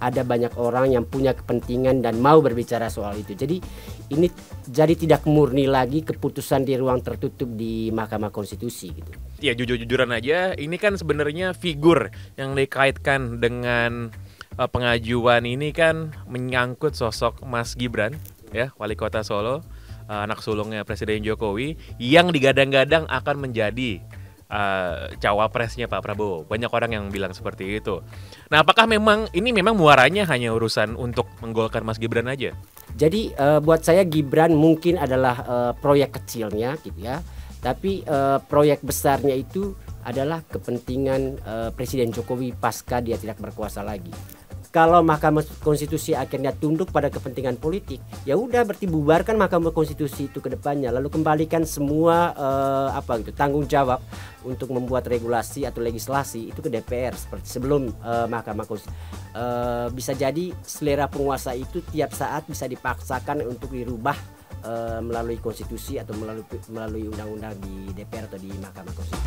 ada banyak orang yang punya kepentingan dan mau berbicara soal itu. Jadi ini jadi tidak murni lagi keputusan di ruang tertutup di Mahkamah Konstitusi gitu. Ya jujur-jujuran aja, ini kan sebenarnya figur yang dikaitkan dengan pengajuan ini kan menyangkut sosok Mas Gibran, ya, Wali Kota Solo, anak sulungnya Presiden Jokowi, yang digadang-gadang akan menjadi cawapresnya Pak Prabowo. Banyak orang yang bilang seperti itu. Nah, apakah ini memang muaranya hanya urusan untuk menggolkan Mas Gibran aja? Jadi buat saya Gibran mungkin adalah proyek kecilnya gitu ya. Tapi proyek besarnya itu adalah kepentingan Presiden Jokowi pasca dia tidak berkuasa lagi. Kalau Mahkamah Konstitusi akhirnya tunduk pada kepentingan politik, ya udah berarti bubarkan Mahkamah Konstitusi itu ke depannya, lalu kembalikan semua tanggung jawab untuk membuat regulasi atau legislasi itu ke DPR seperti sebelum Mahkamah Konstitusi. Bisa jadi selera penguasa itu tiap saat bisa dipaksakan untuk dirubah melalui konstitusi atau melalui undang-undang di DPR atau di Mahkamah Konstitusi.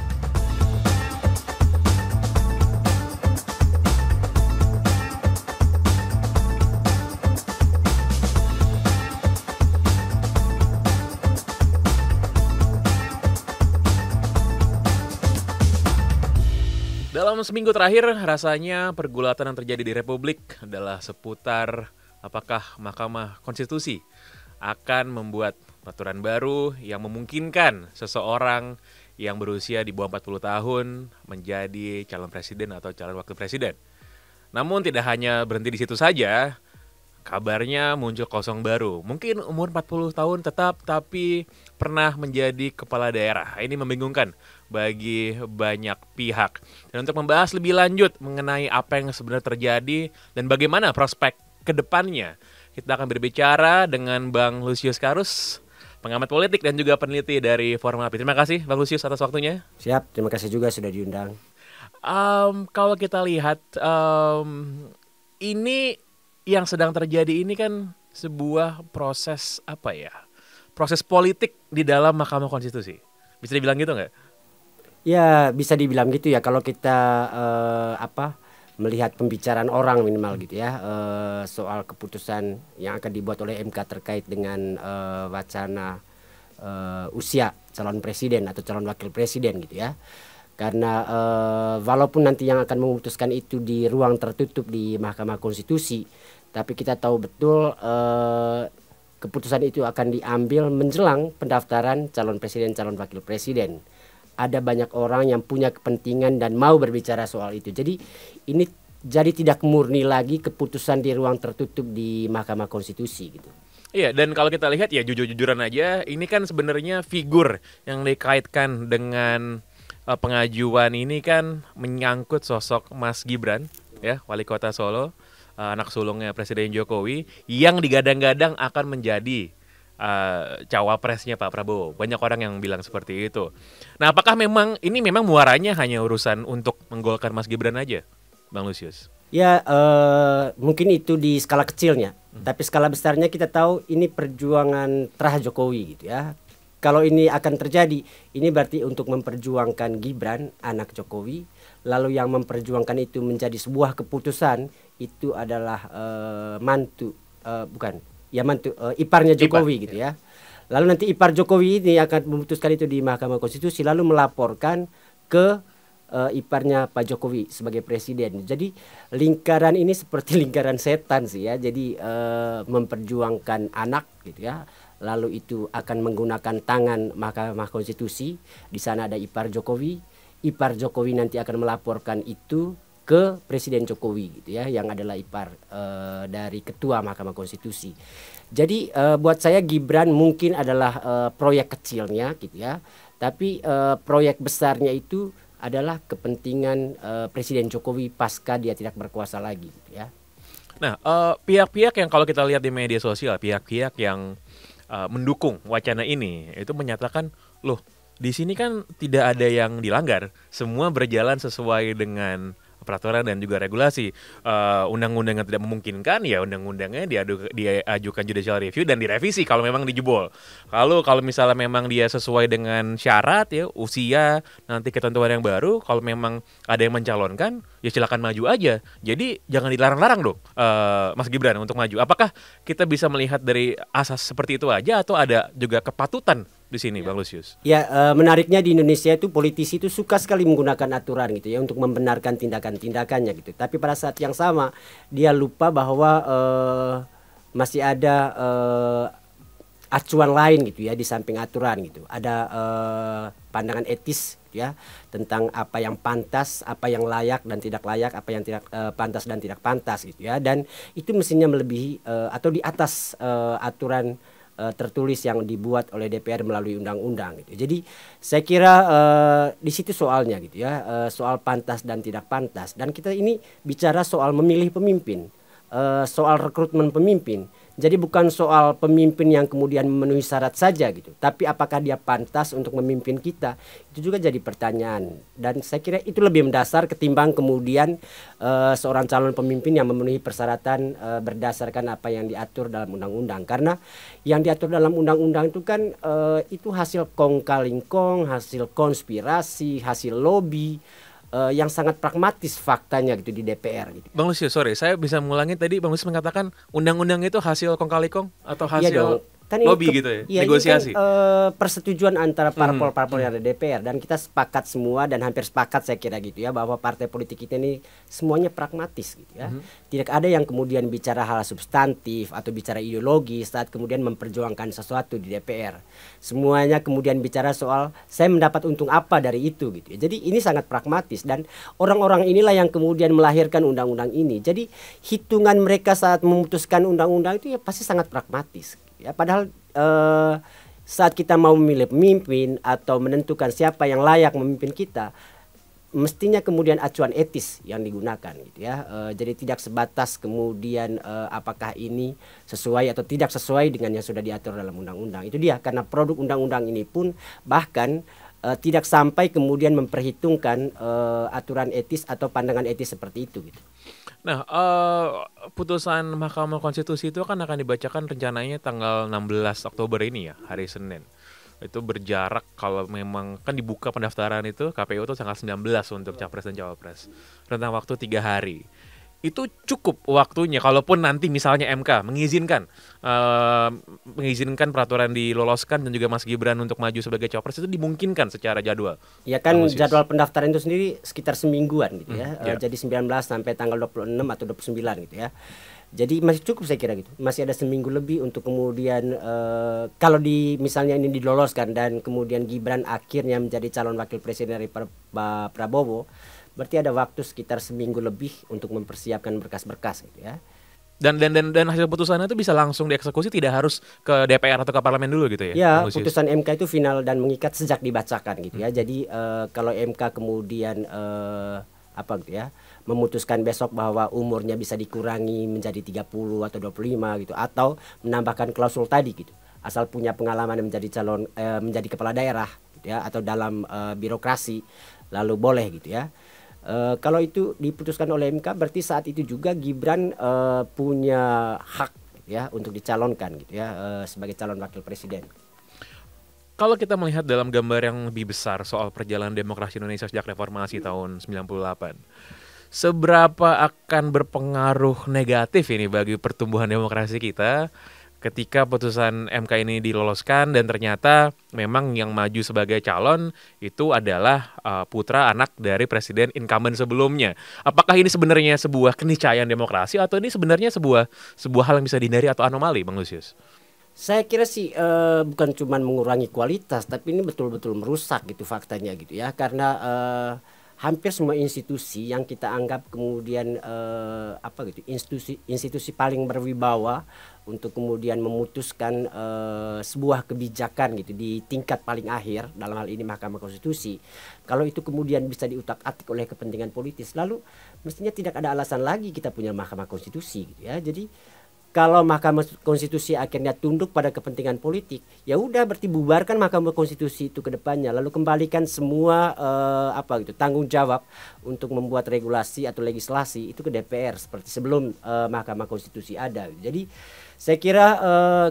Dalam seminggu terakhir, rasanya pergulatan yang terjadi di Republik adalah seputar apakah Mahkamah Konstitusi akan membuat peraturan baru yang memungkinkan seseorang yang berusia di bawah 40 tahun menjadi calon presiden atau calon wakil presiden. Namun tidak hanya berhenti di situ saja, kabarnya muncul kosong baru. Mungkin umur 40 tahun tetap, tapi pernah menjadi kepala daerah. Ini membingungkan bagi banyak pihak. Dan untuk membahas lebih lanjut mengenai apa yang sebenarnya terjadi dan bagaimana prospek ke depannya, kita akan berbicara dengan Bang Lusius Karus, pengamat politik dan juga peneliti dari Forum API. Terima kasih Bang Lusius atas waktunya. Siap, terima kasih juga sudah diundang. Kalau kita lihat ini yang sedang terjadi ini kan sebuah proses proses politik di dalam Mahkamah Konstitusi. Bisa dibilang gitu nggak? Ya bisa dibilang gitu ya kalau kita melihat pembicaraan orang minimal gitu ya soal keputusan yang akan dibuat oleh MK terkait dengan wacana usia calon presiden atau calon wakil presiden gitu ya. Karena walaupun nanti yang akan memutuskan itu di ruang tertutup di Mahkamah Konstitusi, tapi kita tahu betul keputusan itu akan diambil menjelang pendaftaran calon presiden, calon wakil presiden. Ada banyak orang yang punya kepentingan dan mau berbicara soal itu. Jadi ini jadi tidak murni lagi keputusan di ruang tertutup di Mahkamah Konstitusi gitu. Iya, dan kalau kita lihat ya jujur-jujuran aja, ini kan sebenarnya figur yang dikaitkan dengan pengajuan ini kan menyangkut sosok Mas Gibran, ya, Wali Kota Solo, anak sulungnya Presiden Jokowi, yang digadang-gadang akan menjadi cawapresnya Pak Prabowo. Banyak orang yang bilang seperti itu. Nah, apakah ini memang muaranya hanya urusan untuk menggolkan Mas Gibran aja, Bang Lusius? Ya mungkin itu di skala kecilnya, tapi skala besarnya kita tahu ini perjuangan terah Jokowi gitu ya. Kalau ini akan terjadi, ini berarti untuk memperjuangkan Gibran, anak Jokowi. Lalu yang memperjuangkan itu menjadi sebuah keputusan itu adalah iparnya Jokowi gitu ya. Lalu nanti ipar Jokowi ini akan memutuskan itu di Mahkamah Konstitusi, lalu melaporkan ke iparnya Pak Jokowi sebagai presiden. Jadi lingkaran ini seperti lingkaran setan sih ya. Jadi memperjuangkan anak gitu ya. Lalu itu akan menggunakan tangan Mahkamah Konstitusi. Di sana ada ipar Jokowi. Ipar Jokowi nanti akan melaporkan itu ke Presiden Jokowi gitu ya, yang adalah ipar dari Ketua Mahkamah Konstitusi. Jadi buat saya Gibran mungkin adalah proyek kecilnya gitu ya. Tapi proyek besarnya itu adalah kepentingan Presiden Jokowi pasca dia tidak berkuasa lagi gitu ya. Nah, pihak-pihak yang kalau kita lihat di media sosial, pihak-pihak yang mendukung wacana ini itu menyatakan, loh, di sini kan tidak ada yang dilanggar, semua berjalan sesuai dengan peraturan dan juga regulasi. Undang-undang yang tidak memungkinkan, ya undang-undangnya diajukan judicial review dan direvisi kalau memang dijebol. Kalau misalnya memang dia sesuai dengan syarat ya, usia, nanti ketentuan yang baru, kalau memang ada yang mencalonkan, ya silakan maju aja. Jadi jangan dilarang-larang dong, Mas Gibran, untuk maju. Apakah kita bisa melihat dari asas seperti itu aja atau ada juga kepatutan di sini, Bang Lusius? Ya, menariknya di Indonesia itu politisi itu suka sekali menggunakan aturan gitu ya untuk membenarkan tindakan-tindakannya gitu. Tapi pada saat yang sama dia lupa bahwa masih ada acuan lain gitu ya di samping aturan gitu. Ada pandangan etis gitu ya tentang apa yang pantas, apa yang layak dan tidak layak, apa yang tidak pantas dan tidak pantas gitu ya. Dan itu mestinya melebihi atau di atas aturan tertulis yang dibuat oleh DPR melalui undang-undang gitu. Jadi saya kira di situ soalnya gitu ya, soal pantas dan tidak pantas. Dan kita ini bicara soal memilih pemimpin, soal rekrutmen pemimpin. Jadi bukan soal pemimpin yang kemudian memenuhi syarat saja gitu, tapi apakah dia pantas untuk memimpin kita, itu juga jadi pertanyaan. Dan saya kira itu lebih mendasar ketimbang kemudian seorang calon pemimpin yang memenuhi persyaratan berdasarkan apa yang diatur dalam undang-undang. Karena yang diatur dalam undang-undang itu kan itu hasil kong kaling kong, hasil konspirasi, hasil lobby. Yang sangat pragmatis faktanya gitu di DPR gitu. Bang Lusius, sorry, saya bisa mengulangi tadi Bang Lusius mengatakan undang-undang itu hasil kong kali kong atau hasil kan lobby gitu ya, iya, negosiasi. Ini kan, persetujuan antara parpol-parpol yang ada DPR dan kita sepakat semua dan hampir sepakat saya kira gitu ya bahwa partai politik kita ini semuanya pragmatis gitu ya. Tidak ada yang kemudian bicara hal substantif atau bicara ideologi saat kemudian memperjuangkan sesuatu di DPR. Semuanya kemudian bicara soal saya mendapat untung apa dari itu gitu ya. Jadi ini sangat pragmatis dan orang-orang inilah yang kemudian melahirkan undang-undang ini. Jadi hitungan mereka saat memutuskan undang-undang itu ya pasti sangat pragmatis. Ya, padahal saat kita mau memilih pemimpin atau menentukan siapa yang layak memimpin kita, mestinya kemudian acuan etis yang digunakan gitu ya. Jadi tidak sebatas kemudian apakah ini sesuai atau tidak sesuai dengan yang sudah diatur dalam undang-undang. Itu dia, karena produk undang-undang ini pun bahkan tidak sampai kemudian memperhitungkan aturan etis atau pandangan etis seperti itu gitu. Nah, putusan Mahkamah Konstitusi itu kan akan dibacakan rencananya tanggal 16 Oktober ini ya, hari Senin. Itu berjarak kalau memang kan dibuka pendaftaran itu KPU itu tanggal 19 untuk Capres dan Cawapres. Rentang waktu 3 hari. Itu cukup waktunya kalaupun nanti misalnya MK mengizinkan peraturan diloloskan dan juga Mas Gibran untuk maju sebagai Cawapres, itu dimungkinkan secara jadwal. Ya kan jadwal pendaftaran itu sendiri sekitar semingguan gitu ya. Jadi 19 sampai tanggal 26 atau 29 gitu ya. Jadi masih cukup saya kira gitu. Masih ada seminggu lebih untuk kemudian kalau misalnya ini diloloskan dan kemudian Gibran akhirnya menjadi calon wakil presiden dari Pak Prabowo, berarti ada waktu sekitar seminggu lebih untuk mempersiapkan berkas-berkas gitu ya. Dan hasil putusannya itu bisa langsung dieksekusi, tidak harus ke DPR atau ke parlemen dulu gitu ya? Ya, putusan MK itu final dan mengikat sejak dibacakan gitu ya. Jadi kalau MK kemudian gitu ya, memutuskan besok bahwa umurnya bisa dikurangi menjadi 30 atau 25 gitu, atau menambahkan klausul tadi gitu. Asal punya pengalaman menjadi menjadi kepala daerah gitu ya, atau dalam birokrasi, lalu boleh gitu ya. Kalau itu diputuskan oleh MK, berarti saat itu juga Gibran punya hak ya untuk dicalonkan gitu ya sebagai calon wakil presiden. Kalau kita melihat dalam gambar yang lebih besar soal perjalanan demokrasi Indonesia sejak reformasi tahun 98, seberapa akan berpengaruh negatif ini bagi pertumbuhan demokrasi kita ketika putusan MK ini diloloskan dan ternyata memang yang maju sebagai calon itu adalah putra anak dari presiden incumbent sebelumnya. Apakah ini sebenarnya sebuah keniscayaan demokrasi atau ini sebenarnya sebuah hal yang bisa dihindari atau anomali, Bang Lusius? Saya kira sih bukan cuma mengurangi kualitas, tapi ini betul-betul merusak gitu faktanya gitu ya. Karena hampir semua institusi yang kita anggap kemudian institusi paling berwibawa untuk kemudian memutuskan sebuah kebijakan gitu di tingkat paling akhir, dalam hal ini Mahkamah Konstitusi, kalau itu kemudian bisa diutak-atik oleh kepentingan politis, lalu mestinya tidak ada alasan lagi kita punya Mahkamah Konstitusi gitu ya. Jadi kalau Mahkamah Konstitusi akhirnya tunduk pada kepentingan politik, ya udah berarti bubarkan Mahkamah Konstitusi itu ke depannya, lalu kembalikan semua tanggung jawab untuk membuat regulasi atau legislasi itu ke DPR seperti sebelum Mahkamah Konstitusi ada. Jadi saya kira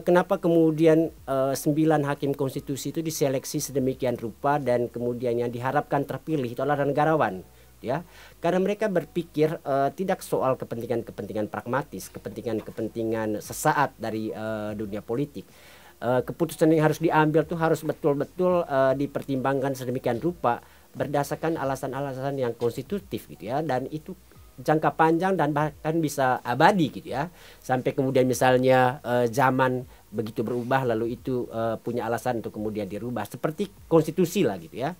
kenapa kemudian 9 hakim konstitusi itu diseleksi sedemikian rupa dan kemudian yang diharapkan terpilih itu adalah negarawan. Ya, karena mereka berpikir tidak soal kepentingan-kepentingan pragmatis, kepentingan-kepentingan sesaat dari dunia politik. Keputusan yang harus diambil tuh harus betul-betul dipertimbangkan sedemikian rupa berdasarkan alasan-alasan yang konstitutif gitu ya, dan itu jangka panjang dan bahkan bisa abadi gitu ya, sampai kemudian misalnya zaman begitu berubah lalu itu punya alasan untuk kemudian dirubah seperti konstitusi lah gitu ya.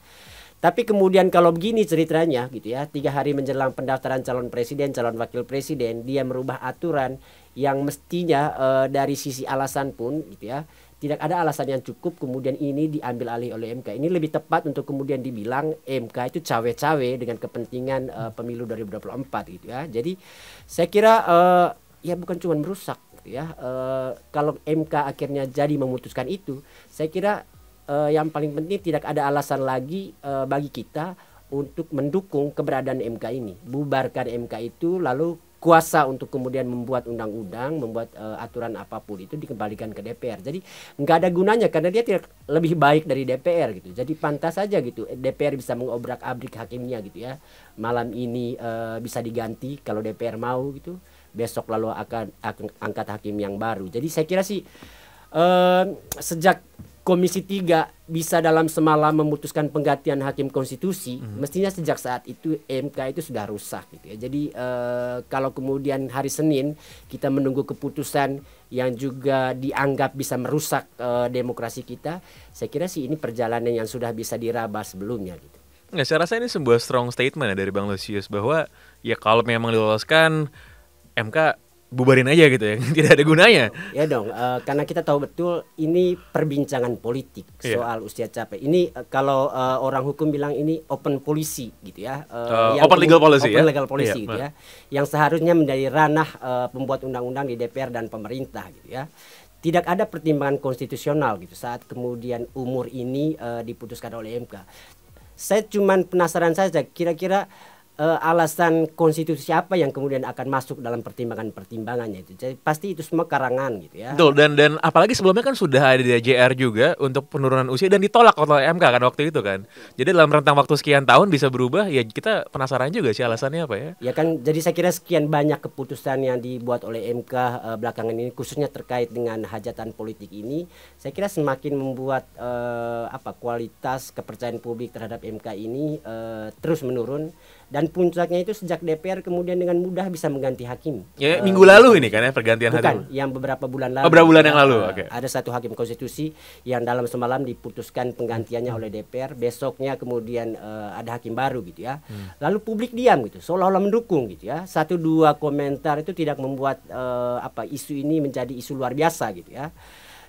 Tapi kemudian kalau begini ceritanya gitu ya, 3 hari menjelang pendaftaran calon presiden, calon wakil presiden, dia merubah aturan yang mestinya dari sisi alasan pun gitu ya, tidak ada alasan yang cukup, kemudian ini diambil alih oleh MK. Ini lebih tepat untuk kemudian dibilang MK itu cawe-cawe dengan kepentingan pemilu 2024 gitu ya. Jadi saya kira ya bukan cuma merusak gitu ya. Kalau MK akhirnya jadi memutuskan itu, saya kira yang paling penting tidak ada alasan lagi bagi kita untuk mendukung keberadaan MK ini. Bubarkan MK itu, lalu kuasa untuk kemudian membuat undang-undang, membuat aturan apapun itu dikembalikan ke DPR. Jadi nggak ada gunanya karena dia tidak lebih baik dari DPR gitu. Jadi pantas saja gitu DPR bisa mengobrak-abrik hakimnya gitu ya. Malam ini bisa diganti kalau DPR mau gitu. Besok lalu akan angkat hakim yang baru. Jadi saya kira sih sejak Komisi 3 bisa dalam semalam memutuskan penggantian hakim konstitusi, mestinya sejak saat itu MK itu sudah rusak gitu ya. Jadi kalau kemudian hari Senin kita menunggu keputusan yang juga dianggap bisa merusak demokrasi kita, saya kira sih ini perjalanan yang sudah bisa diraba sebelumnya gitu. Nggak, saya rasa ini sebuah strong statement ya dari Bang Lusius bahwa ya kalau memang diloloskan MK bubarin aja gitu ya, tidak ada gunanya. Ya dong, karena kita tahu betul ini perbincangan politik soal usia capek. Ini kalau orang hukum bilang ini open policy gitu ya, open legal policy open ya, legal policy gitu ya, yang seharusnya menjadi ranah pembuat undang-undang di DPR dan pemerintah gitu ya. Tidak ada pertimbangan konstitusional gitu saat kemudian umur ini diputuskan oleh MK. Saya cuman penasaran saja kira-kira alasan konstitusi apa yang kemudian akan masuk dalam pertimbangannya itu. Jadi pasti itu semua karangan gitu ya. Betul, dan apalagi sebelumnya kan sudah ada JR juga untuk penurunan usia dan ditolak oleh MK kan waktu itu kan. Jadi dalam rentang waktu sekian tahun bisa berubah, ya kita penasaran juga sih alasannya apa ya. Ya kan, jadi saya kira sekian banyak keputusan yang dibuat oleh MK belakangan ini khususnya terkait dengan hajatan politik ini, saya kira semakin membuat kualitas kepercayaan publik terhadap MK ini terus menurun. Dan puncaknya itu sejak DPR kemudian dengan mudah bisa mengganti hakim. Ya minggu lalu ini kan ya pergantian hakim. Bukan, yang beberapa bulan lalu. Beberapa bulan yang lalu, oke. Ada satu hakim konstitusi yang dalam semalam diputuskan penggantiannya oleh DPR. Besoknya kemudian ada hakim baru gitu ya. Lalu publik diam gitu, seolah-olah mendukung gitu ya. 1-2 komentar itu tidak membuat isu ini menjadi isu luar biasa gitu ya.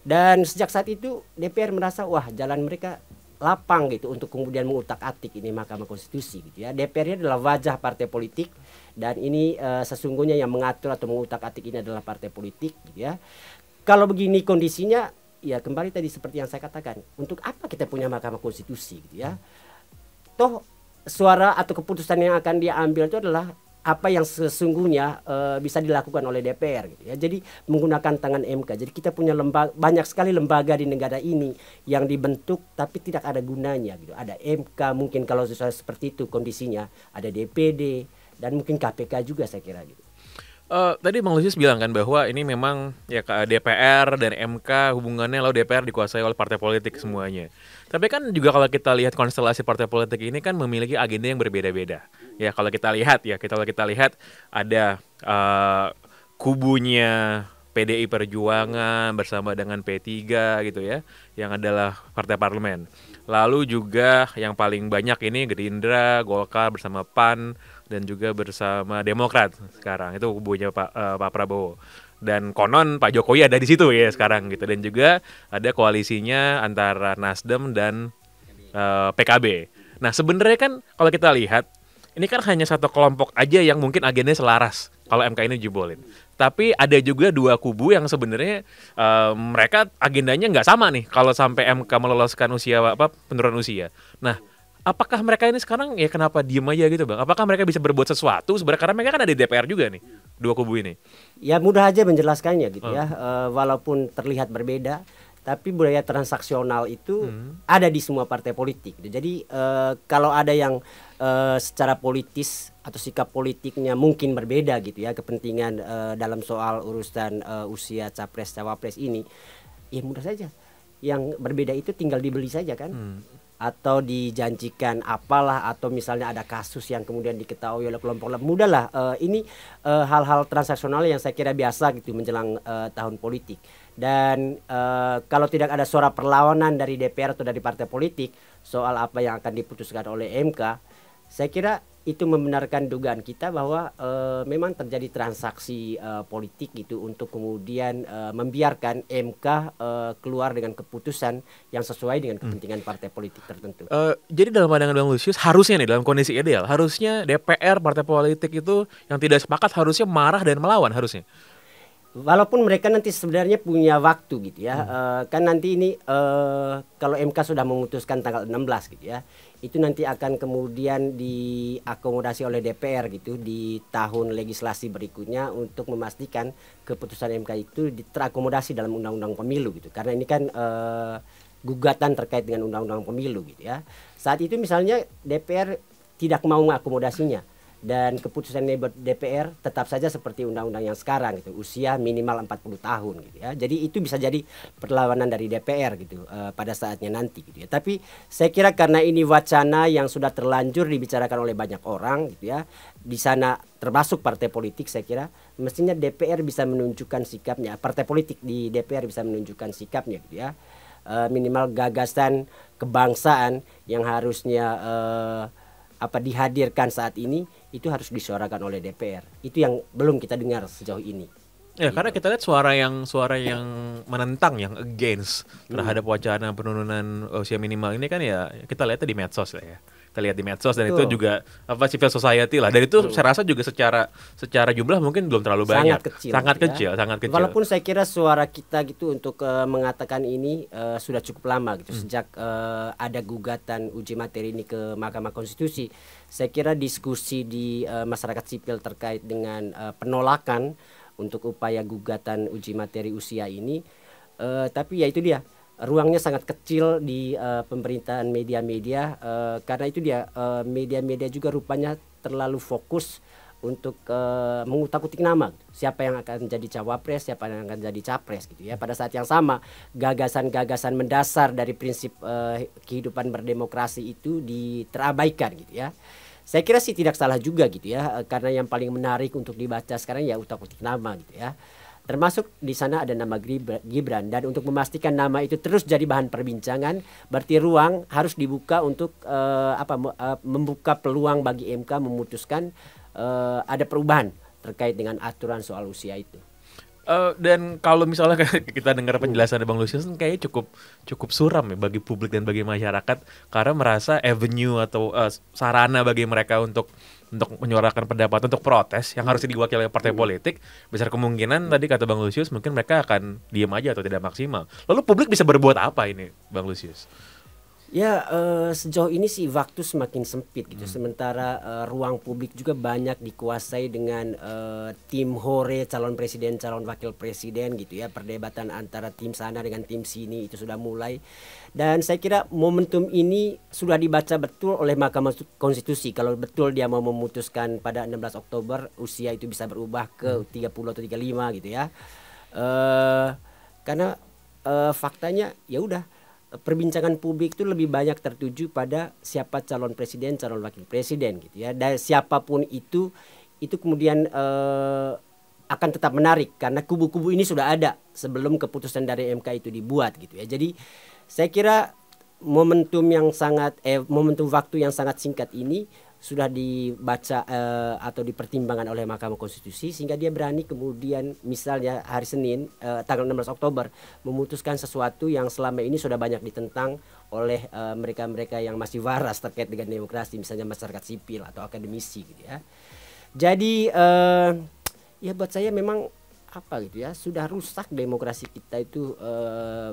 Dan sejak saat itu DPR merasa wah jalan mereka lapang gitu untuk kemudian mengutak-atik ini Mahkamah Konstitusi gitu ya. DPR ini adalah wajah partai politik dan ini sesungguhnya yang mengatur atau mengutak-atik ini adalah partai politik gitu ya. Kalau begini kondisinya ya kembali tadi seperti yang saya katakan, untuk apa kita punya Mahkamah Konstitusi gitu ya. Toh suara atau keputusan yang akan dia ambil itu adalah apa yang sesungguhnya bisa dilakukan oleh DPR gitu ya. Jadi menggunakan tangan MK. Jadi kita punya banyak sekali lembaga di negara ini yang dibentuk tapi tidak ada gunanya gitu. Ada MK mungkin kalau seperti itu kondisinya, ada DPD dan mungkin KPK juga saya kira gitu. Tadi Bang Lusius bilang kan bahwa ini memang ya DPR dan MK hubungannya, lalu DPR dikuasai oleh partai politik semuanya. Tapi kan juga kalau kita lihat konstelasi partai politik ini kan memiliki agenda yang berbeda-beda. Ya kalau kita lihat ada kubunya PDI Perjuangan bersama dengan P3 gitu ya, yang adalah partai parlemen. Lalu juga yang paling banyak ini Gerindra, Golkar bersama PAN dan juga bersama Demokrat sekarang itu kubunya Pak Prabowo. Dan konon Pak Jokowi ada di situ ya sekarang gitu, dan juga ada koalisinya antara Nasdem dan PKB. Nah sebenarnya kan kalau kita lihat ini kan hanya satu kelompok aja yang mungkin agendanya selaras kalau MK ini jebolin. Tapi ada juga dua kubu yang sebenarnya mereka agendanya nggak sama nih kalau sampai MK meloloskan penurunan usia. Nah, apakah mereka ini sekarang ya kenapa diem aja gitu Bang? Apakah mereka bisa berbuat sesuatu sebenarnya karena mereka kan ada di DPR juga nih, dua kubu ini. Ya mudah aja menjelaskannya gitu ya. Walaupun terlihat berbeda, tapi budaya transaksional itu ada di semua partai politik. Jadi kalau ada yang secara politis atau sikap politiknya mungkin berbeda gitu ya, kepentingan dalam soal urusan usia capres cawapres ini, ya mudah saja. Yang berbeda itu tinggal dibeli saja kan. Atau dijanjikan apalah, atau misalnya ada kasus yang kemudian diketahui oleh kelompok mudahlah. Ini hal-hal transaksional yang saya kira biasa gitu menjelang tahun politik. Dan kalau tidak ada suara perlawanan dari DPR atau dari partai politik soal apa yang akan diputuskan oleh MK, saya kira itu membenarkan dugaan kita bahwa memang terjadi transaksi politik gitu untuk kemudian membiarkan MK keluar dengan keputusan yang sesuai dengan kepentingan partai politik tertentu. Jadi dalam pandangan Bang Lusius, harusnya nih dalam kondisi ideal, harusnya DPR, partai politik itu yang tidak sepakat harusnya marah dan melawan harusnya. Walaupun mereka nanti sebenarnya punya waktu gitu ya, kan nanti ini kalau MK sudah memutuskan tanggal 16 gitu ya, itu nanti akan kemudian diakomodasi oleh DPR gitu di tahun legislasi berikutnya untuk memastikan keputusan MK itu terakomodasi dalam undang-undang pemilu gitu, karena ini kan gugatan terkait dengan undang-undang pemilu gitu ya. Saat itu misalnya DPR tidak mau mengakomodasinya, dan keputusan DPR tetap saja seperti undang-undang yang sekarang gitu, usia minimal 40 tahun gitu ya. Jadi itu bisa jadi perlawanan dari DPR gitu pada saatnya nanti gitu ya. Tapi saya kira karena ini wacana yang sudah terlanjur dibicarakan oleh banyak orang gitu ya, di sana termasuk partai politik, saya kira mestinya DPR bisa menunjukkan sikapnya, partai politik di DPR bisa menunjukkan sikapnya gitu ya. Minimal gagasan kebangsaan yang harusnya dihadirkan saat ini itu harus disuarakan oleh DPR. Itu yang belum kita dengar sejauh ini. Ya, karena kita lihat suara yang menentang, yang against terhadap wacana penurunan usia minimal ini kan ya kita lihatnya di medsos lah ya. Kita lihat di medsos dan itu juga civil society lah. Dan itu saya rasa juga secara jumlah mungkin belum terlalu banyak. Sangat kecil. Walaupun saya kira suara kita gitu untuk mengatakan ini sudah cukup lama gitu. Sejak ada gugatan uji materi ini ke Mahkamah Konstitusi, saya kira diskusi di masyarakat sipil terkait dengan penolakan untuk upaya gugatan uji materi usia ini, tapi ya itu dia, ruangnya sangat kecil di pemerintahan media-media, karena itu dia, media-media juga rupanya terlalu fokus untuk mengutak-utik nama siapa yang akan jadi cawapres, siapa yang akan jadi capres gitu ya. Pada saat yang sama gagasan-gagasan mendasar dari prinsip kehidupan berdemokrasi itu terabaikan gitu ya. Saya kira sih tidak salah juga gitu ya, karena yang paling menarik untuk dibaca sekarang ya utak-utik nama gitu ya. Termasuk di sana ada nama Gibran, dan untuk memastikan nama itu terus jadi bahan perbincangan, berarti ruang harus dibuka untuk membuka peluang bagi MK memutuskan ada perubahan terkait dengan aturan soal usia itu. Dan kalau misalnya kita dengar penjelasan dari Bang Lusius, kayaknya cukup suram ya bagi publik dan bagi masyarakat, karena merasa avenue atau sarana bagi mereka untuk menyuarakan pendapat, untuk protes yang harusnya diwakili oleh partai politik, besar kemungkinan tadi kata Bang Lusius mungkin mereka akan diam aja atau tidak maksimal. Lalu publik bisa berbuat apa ini, Bang Lusius? Ya sejauh ini sih waktu semakin sempit gitu. Sementara ruang publik juga banyak dikuasai dengan tim hore calon presiden, calon wakil presiden gitu ya. Perdebatan antara tim sana dengan tim sini itu sudah mulai. Dan saya kira momentum ini sudah dibaca betul oleh Mahkamah Konstitusi. Kalau betul dia mau memutuskan pada 16 Oktober usia itu bisa berubah ke 30 atau 35 gitu ya. Karena faktanya ya udah, perbincangan publik itu lebih banyak tertuju pada siapa calon presiden, calon wakil presiden gitu ya. Dan siapapun itu kemudian akan tetap menarik karena kubu-kubu ini sudah ada sebelum keputusan dari MK itu dibuat gitu ya. Jadi saya kira momentum waktu yang sangat singkat ini sudah dibaca atau dipertimbangkan oleh Mahkamah Konstitusi, sehingga dia berani kemudian misalnya hari Senin tanggal 16 Oktober memutuskan sesuatu yang selama ini sudah banyak ditentang oleh mereka-mereka yang masih waras terkait dengan demokrasi, misalnya masyarakat sipil atau akademisi gitu ya. Jadi Ya buat saya memang apa gitu ya, sudah rusak demokrasi kita itu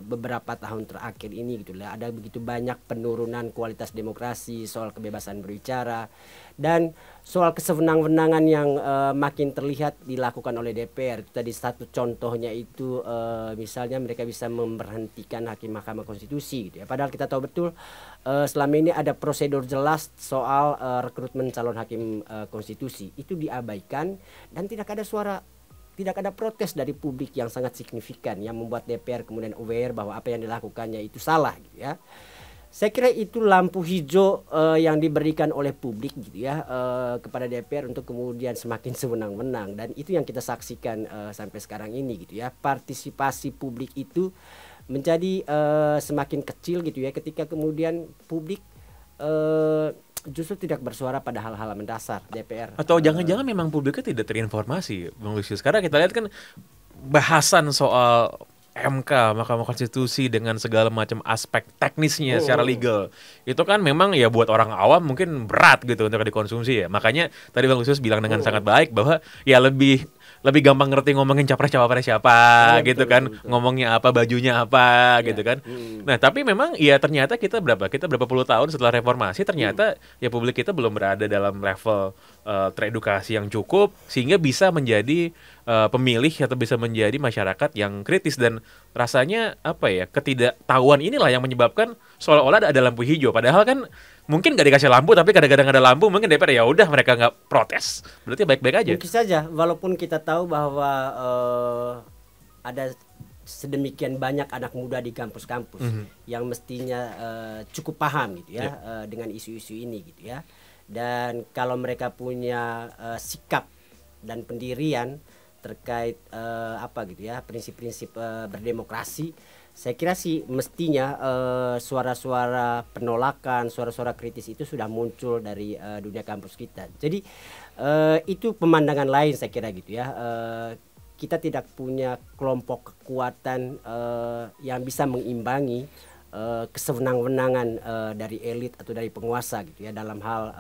beberapa tahun terakhir ini gitu lah. Ada begitu banyak penurunan kualitas demokrasi, soal kebebasan berbicara dan soal kesewenang-wenangan yang makin terlihat dilakukan oleh DPR. Tadi satu contohnya itu misalnya mereka bisa memberhentikan hakim Mahkamah Konstitusi gitu ya. Padahal kita tahu betul selama ini ada prosedur jelas soal rekrutmen calon hakim konstitusi. Itu diabaikan dan tidak ada protes dari publik yang sangat signifikan yang membuat DPR kemudian aware bahwa apa yang dilakukannya itu salah gitu ya. Saya kira itu lampu hijau yang diberikan oleh publik gitu ya kepada DPR untuk kemudian semakin sewenang-wenang, dan itu yang kita saksikan sampai sekarang ini gitu ya. Partisipasi publik itu menjadi semakin kecil gitu ya ketika kemudian publik justru tidak bersuara pada hal-hal mendasar DPR. Atau jangan-jangan memang publiknya tidak terinformasi, Bang Lusius. Karena kita lihat kan bahasan soal MK, Mahkamah Konstitusi dengan segala macam aspek teknisnya secara legal. Itu kan memang ya buat orang awam mungkin berat gitu untuk dikonsumsi ya. Makanya tadi Bang Lusius bilang dengan sangat baik bahwa ya lebih gampang ngerti ngomongin capres-cawapres siapa gitu betul, kan. Betul. Ngomongnya apa, bajunya apa gitu kan. Nah, tapi memang ya ternyata kita berapa puluh tahun setelah reformasi ternyata ya publik kita belum berada dalam level teredukasi yang cukup sehingga bisa menjadi pemilih atau bisa menjadi masyarakat yang kritis, dan rasanya apa ya, ketidaktahuan inilah yang menyebabkan seolah-olah ada lampu hijau padahal kan mungkin nggak dikasih lampu, tapi kadang-kadang ada lampu mungkin DPR ya udah mereka nggak protes, berarti baik-baik aja. Mungkin saja walaupun kita tahu bahwa ada sedemikian banyak anak muda di kampus-kampus yang mestinya cukup paham gitu ya dengan isu-isu ini gitu ya, dan kalau mereka punya sikap dan pendirian terkait apa gitu ya, prinsip-prinsip berdemokrasi, saya kira sih mestinya suara-suara penolakan, suara-suara kritis itu sudah muncul dari dunia kampus kita. Jadi itu pemandangan lain saya kira gitu ya. Kita tidak punya kelompok kekuatan yang bisa mengimbangi kesewenang-wenangan dari elit atau dari penguasa gitu ya dalam hal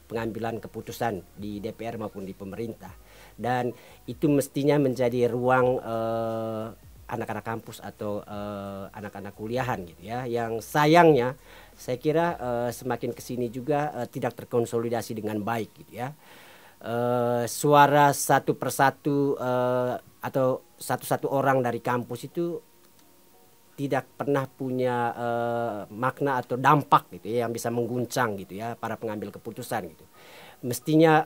pengambilan keputusan di DPR maupun di pemerintah. Dan itu mestinya menjadi ruang anak-anak kampus atau anak-anak kuliahan gitu ya, yang sayangnya saya kira semakin kesini juga tidak terkonsolidasi dengan baik gitu ya. Suara satu persatu atau satu-satu orang dari kampus itu tidak pernah punya makna atau dampak gitu ya yang bisa mengguncang gitu ya para pengambil keputusan gitu. Mestinya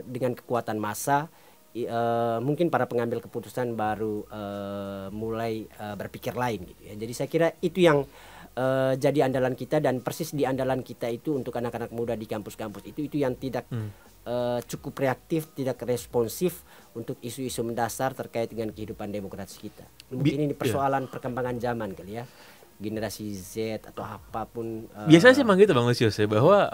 dengan kekuatan massa mungkin para pengambil keputusan baru mulai berpikir lain gitu ya. Jadi saya kira itu yang jadi andalan kita, dan persis di andalan kita itu untuk anak-anak muda di kampus-kampus itu yang tidak cukup reaktif, tidak responsif untuk isu-isu mendasar terkait dengan kehidupan demokrasi kita. Mungkin ini persoalan perkembangan zaman kali ya, generasi Z atau apapun. Biasanya sih emang gitu Bang Lusius ya, bahwa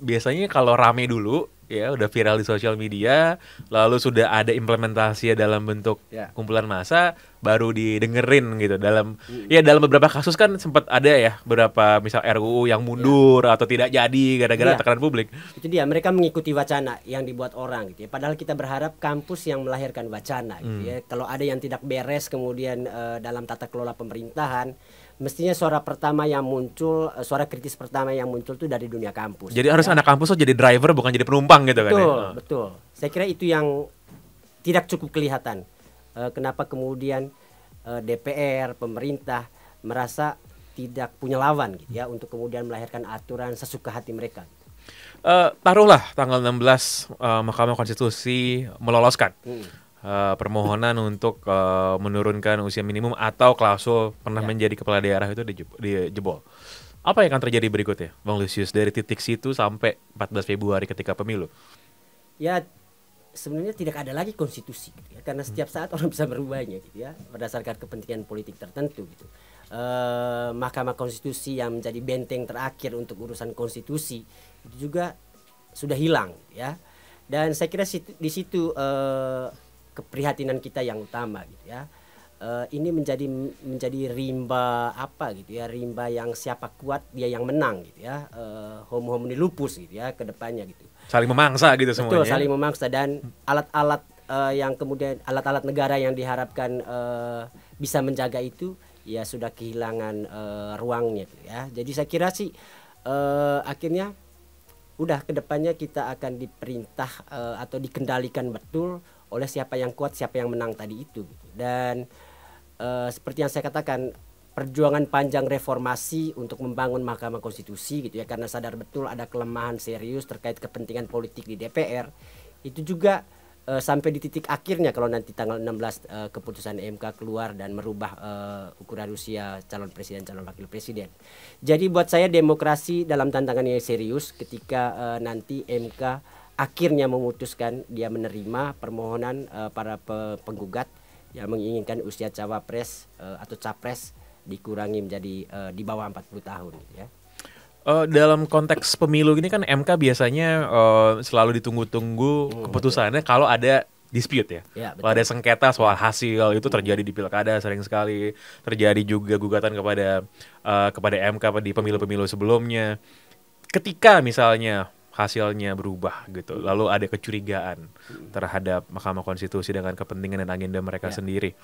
biasanya kalau rame dulu ya udah viral di sosial media, lalu sudah ada implementasi dalam bentuk kumpulan massa, baru didengerin gitu. Dalam beberapa kasus kan sempat ada ya beberapa misal RUU yang mundur atau tidak jadi gara-gara tekanan publik. Itu dia, mereka mengikuti wacana yang dibuat orang gitu ya. Padahal kita berharap kampus yang melahirkan wacana gitu ya. Kalau ada yang tidak beres kemudian dalam tata kelola pemerintahan, mestinya suara kritis pertama yang muncul tuh dari dunia kampus. Jadi harus anak kampus tuh jadi driver bukan jadi penumpang gitu kan ya. Betul. Saya kira itu yang tidak cukup kelihatan. Kenapa kemudian DPR, pemerintah merasa tidak punya lawan gitu ya untuk kemudian melahirkan aturan sesuka hati mereka. Taruhlah tanggal 16 Mahkamah Konstitusi meloloskan permohonan untuk menurunkan usia minimum atau klausul pernah menjadi kepala daerah itu dijebol. Apa yang akan terjadi berikutnya, Bang Lusius, dari titik situ sampai 14 Februari ketika pemilu? Ya, sebenarnya tidak ada lagi konstitusi gitu ya, karena setiap saat orang bisa berubahnya gitu ya berdasarkan kepentingan politik tertentu gitu. Mahkamah Konstitusi yang menjadi benteng terakhir untuk urusan konstitusi itu juga sudah hilang ya. Dan saya kira di situ keprihatinan kita yang utama gitu ya. Ini menjadi rimba rimba yang siapa kuat dia yang menang gitu ya. Homo homini lupus gitu ya ke depannya gitu. Saling memangsa gitu semuanya. Betul, saling memangsa, dan alat-alat yang kemudian alat-alat negara yang diharapkan bisa menjaga itu ya sudah kehilangan ruangnya ya. Jadi saya kira sih akhirnya udah kedepannya kita akan diperintah atau dikendalikan betul oleh siapa yang kuat, siapa yang menang tadi itu. Dan seperti yang saya katakan, perjuangan panjang reformasi untuk membangun Mahkamah Konstitusi gitu ya, karena sadar betul ada kelemahan serius terkait kepentingan politik di DPR, itu juga sampai di titik akhirnya kalau nanti tanggal 16 keputusan MK keluar dan merubah ukuran usia calon presiden, calon wakil presiden. Jadi buat saya demokrasi dalam tantangan yang serius ketika nanti MK akhirnya memutuskan dia menerima permohonan para penggugat yang menginginkan usia cawapres atau capres dikurangi menjadi di bawah 40 tahun ya. Dalam konteks pemilu ini kan MK biasanya selalu ditunggu-tunggu keputusannya kalau ada dispute ya. Kalau ada sengketa soal hasil itu terjadi di pilkada sering sekali, terjadi juga gugatan kepada MK di pemilu-pemilu sebelumnya. Ketika misalnya hasilnya berubah gitu, lalu ada kecurigaan terhadap Mahkamah Konstitusi dengan kepentingan dan agenda mereka sendiri.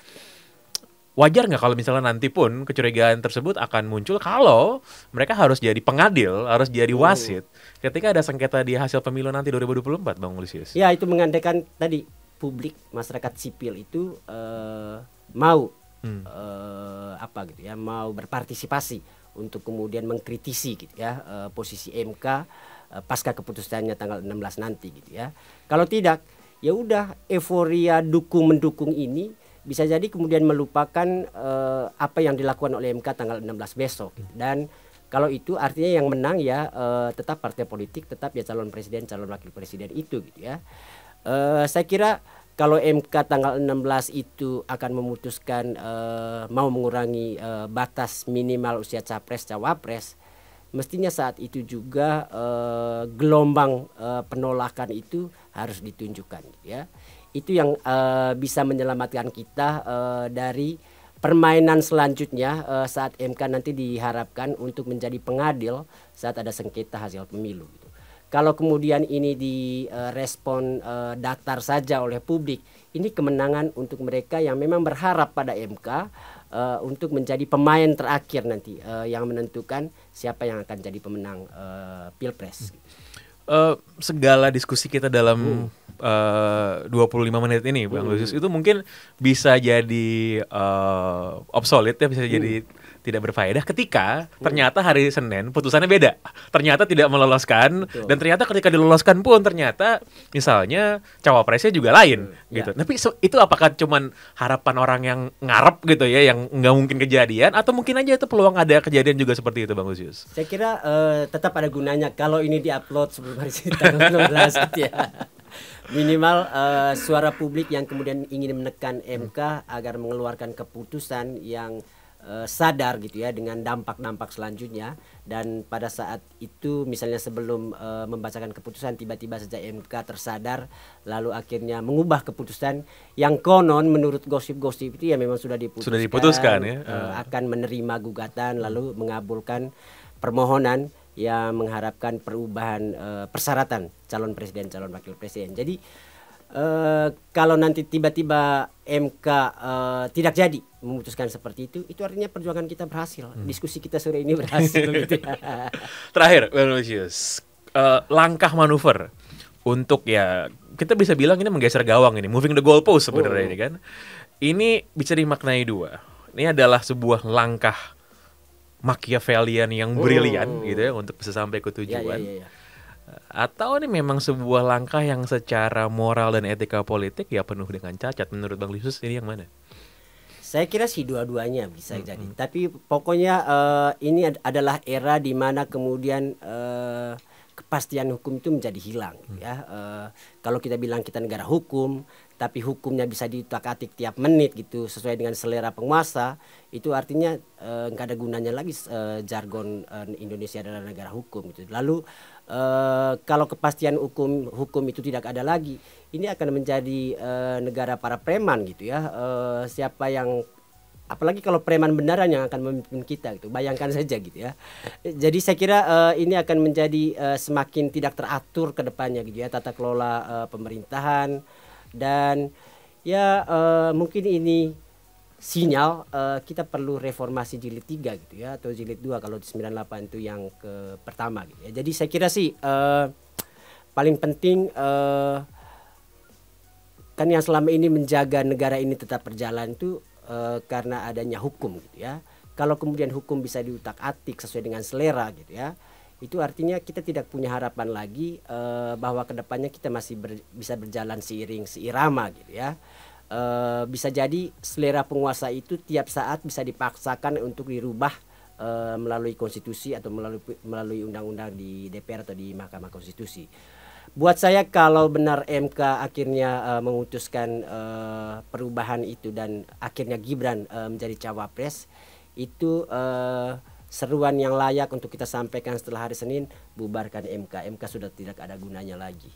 Wajar nggak kalau misalnya nanti pun kecurigaan tersebut akan muncul kalau mereka harus jadi pengadil, harus jadi wasit ketika ada sengketa di hasil pemilu nanti 2024, Bang Lusius? Ya, itu mengandaikan tadi publik, masyarakat sipil itu mau apa gitu ya, mau berpartisipasi untuk kemudian mengkritisi gitu ya posisi MK pasca keputusannya tanggal 16 nanti gitu ya. Kalau tidak, ya udah euforia dukung-mendukung ini bisa jadi kemudian melupakan apa yang dilakukan oleh MK tanggal 16 besok. Dan kalau itu artinya yang menang ya tetap partai politik, tetap ya calon presiden, calon wakil presiden itu gitu ya. Saya kira kalau MK tanggal 16 itu akan memutuskan mau mengurangi batas minimal usia capres cawapres, mestinya saat itu juga gelombang penolakan itu harus ditunjukkan gitu ya. Itu yang bisa menyelamatkan kita dari permainan selanjutnya saat MK nanti diharapkan untuk menjadi pengadil saat ada sengketa hasil pemilu gitu. Kalau kemudian ini direspon datar saja oleh publik, ini kemenangan untuk mereka yang memang berharap pada MK untuk menjadi pemain terakhir nanti yang menentukan siapa yang akan jadi pemenang Pilpres. Segala diskusi kita dalam 25 menit ini, Bang Lusius, itu mungkin bisa jadi obsolete ya, bisa jadi tidak berfaedah ketika ternyata hari Senin putusannya beda. Ternyata tidak meloloskan. Betul. Dan ternyata ketika diloloskan pun ternyata misalnya cawapresnya juga lain gitu. Tapi itu apakah cuman harapan orang yang ngarep gitu ya, yang nggak mungkin kejadian, atau mungkin aja itu peluang ada kejadian juga seperti itu, Bang Lusius? Saya kira tetap ada gunanya kalau ini diupload sebelum hari tanggal 16 gitu ya. Minimal suara publik yang kemudian ingin menekan MK agar mengeluarkan keputusan yang sadar gitu ya dengan dampak-dampak selanjutnya. Dan pada saat itu misalnya sebelum membacakan keputusan tiba-tiba saja MK tersadar lalu akhirnya mengubah keputusan yang konon menurut gosip-gosip itu ya memang sudah diputuskan ya. Akan menerima gugatan lalu mengabulkan permohonan yang mengharapkan perubahan persyaratan calon presiden, calon wakil presiden. Jadi kalau nanti tiba-tiba MK tidak jadi memutuskan seperti itu artinya perjuangan kita berhasil. Diskusi kita sore ini berhasil. Gitu ya. Terakhir, Bang Lusius, langkah manuver untuk ya kita bisa bilang ini menggeser gawang ini, moving the goalpost sebenarnya ini kan. Ini bisa dimaknai dua. Ini adalah sebuah langkah Machiavellian yang brilian gitu ya untuk bisa sampai ke tujuan. Atau ini memang sebuah langkah yang secara moral dan etika politik ya penuh dengan cacat. Menurut Bang Lusius ini yang mana? Saya kira sih dua-duanya bisa jadi. Tapi pokoknya ini adalah era di mana kemudian kepastian hukum itu menjadi hilang ya. Kalau kita bilang kita negara hukum tapi hukumnya bisa diutak-atik tiap menit gitu sesuai dengan selera penguasa, itu artinya nggak ada gunanya lagi jargon Indonesia adalah negara hukum gitu. Lalu kalau kepastian hukum itu tidak ada lagi, ini akan menjadi negara para preman gitu ya. Siapa yang apalagi kalau preman benaran yang akan memimpin kita gitu, bayangkan saja gitu ya. Jadi saya kira ini akan menjadi semakin tidak teratur ke depannya gitu ya, tata kelola pemerintahan. Dan ya mungkin ini sinyal kita perlu reformasi jilid 3 gitu ya, atau jilid 2 kalau 98 itu yang ke pertama gitu ya. Jadi saya kira sih paling penting kan yang selama ini menjaga negara ini tetap berjalan itu karena adanya hukum gitu ya. Kalau kemudian hukum bisa diutak-atik sesuai dengan selera gitu ya, itu artinya kita tidak punya harapan lagi bahwa kedepannya kita masih bisa berjalan seirama gitu ya. Bisa jadi selera penguasa itu tiap saat bisa dipaksakan untuk dirubah melalui konstitusi atau melalui undang-undang di DPR atau di Mahkamah Konstitusi. Buat saya kalau benar MK akhirnya memutuskan perubahan itu dan akhirnya Gibran menjadi cawapres, itu seruan yang layak untuk kita sampaikan setelah hari Senin, bubarkan MK. MK sudah tidak ada gunanya lagi.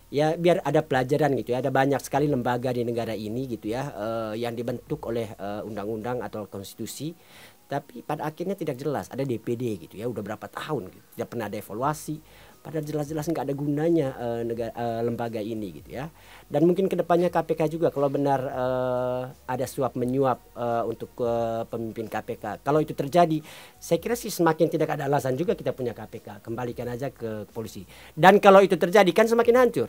Ya biar ada pelajaran gitu ya. Ada banyak sekali lembaga di negara ini gitu ya yang dibentuk oleh undang-undang atau konstitusi, tapi pada akhirnya tidak jelas. Ada DPD gitu ya, udah berapa tahun gitu, tidak pernah ada evaluasi. Padahal jelas-jelas nggak ada gunanya lembaga ini gitu ya. Dan mungkin kedepannya KPK juga kalau benar ada suap menyuap untuk pemimpin KPK. Kalau itu terjadi, saya kira sih semakin tidak ada alasan juga kita punya KPK. Kembalikan aja ke polisi. Dan kalau itu terjadi kan semakin hancur.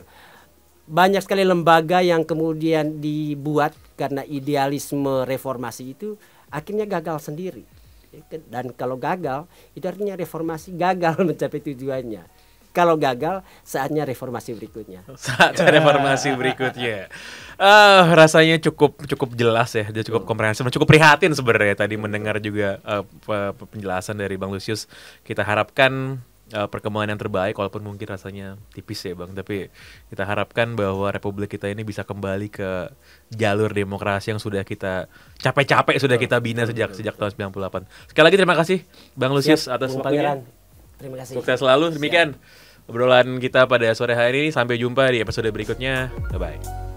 Banyak sekali lembaga yang kemudian dibuat karena idealisme reformasi itu akhirnya gagal sendiri. Dan kalau gagal, itu artinya reformasi gagal mencapai tujuannya. Kalau gagal, saatnya reformasi berikutnya. Saatnya reformasi berikutnya. Rasanya cukup jelas ya, dia cukup komprehensif, cukup prihatin sebenarnya tadi mendengar juga penjelasan dari Bang Lusius. Kita harapkan perkembangan yang terbaik, walaupun mungkin rasanya tipis ya Bang, tapi kita harapkan bahwa Republik kita ini bisa kembali ke jalur demokrasi yang sudah kita capek-capek sudah kita bina sejak tahun 98. Sekali lagi terima kasih Bang Lusius atas waktunya. Terima kasih. Sukses selalu. Demikian obrolan kita pada sore hari ini. Sampai jumpa di episode berikutnya. Bye-bye.